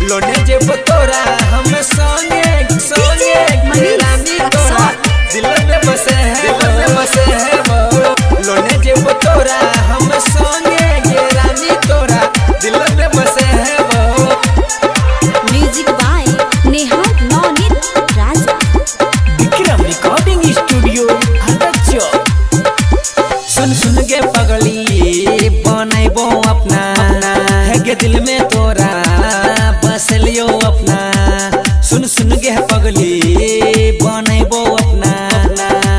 लोने जेब तोरा हम संगे संगे रानी तोरा दिल में बसे है वो। लोने जेब तोरा हम संगे रानी तोरा दिल में बसे है वो। Music by Neha Navneet Raja. Vikram recording studio हरदच्चो। सुन सुन के पगली बनैबो अपना है के दिल में तोरा बस लियो अपना। सुन सुन के पगली बनैबो अपना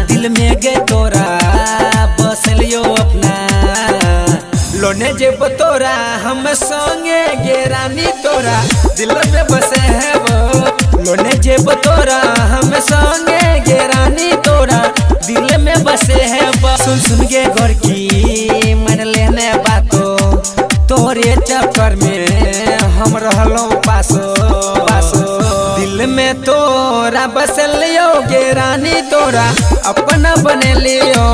दिल में गे तोरा बस लियो अपना। लोने जेब तोरा हम संगे गे रानी तोरा दिल में बसे है वो। लोने जेब तोरा हम संगे गे रानी तोरा दिल में बसे है वो। सुन सुन के घर की मन लेने बातो तोरे चक्कर में हम रहलो पासो दिल में तोरा बस लियो गे रानी तोरा अपना बने लियो।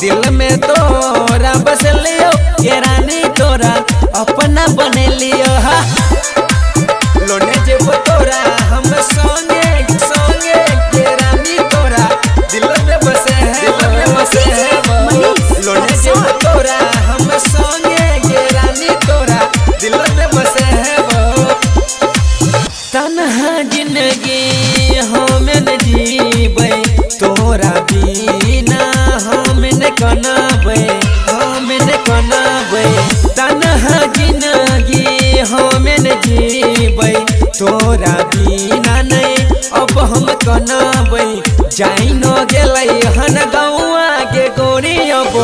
दिल में तोरा बस लियो गे रानी तोरा अपना बने लियो। लोने जेब तोरा हम संगे संगे गे रानी तोरा दिल में बसे है वो। लोने जेब तोरा हम संगे गे रानी तोरा दिल में बसे है वो। तन्हा जिंदगी हम न जीबै तोरा बिना हम न कनबै तन्हा जिंदगी हम न जीबै तोरा बिना नहीं अब हम कनबै। जाई न गेलै हन गौआ के गोरी अब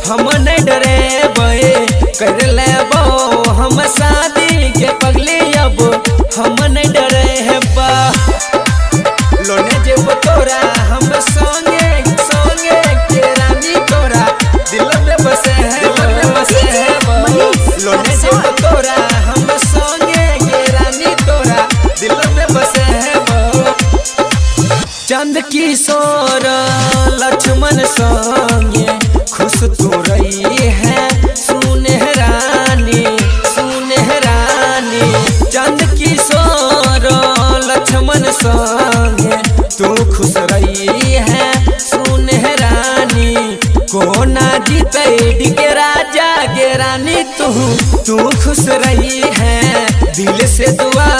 हम नहीं डरेबै कर लेबो हम शादी के पगली अब हम नहीं डरे हेबा। लोने जेब तोरा हम संगे संगे के रानी तोरा दिल में बसे है वो। लोने जेब तोरा हम संगे के रानी तोरा दिल में बसे है वो। चंद किशोर लक्ष्मण संगे खुश तू रही है सुनहरानी। चंद किशोर लक्ष्मण संगे तू खुश रही है सुनहरानी। कोना जीते डिगे राजा गे रानी तू खुश रही है। दिल से दुआ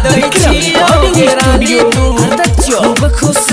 दै छियो गे रानी तू खूब खुश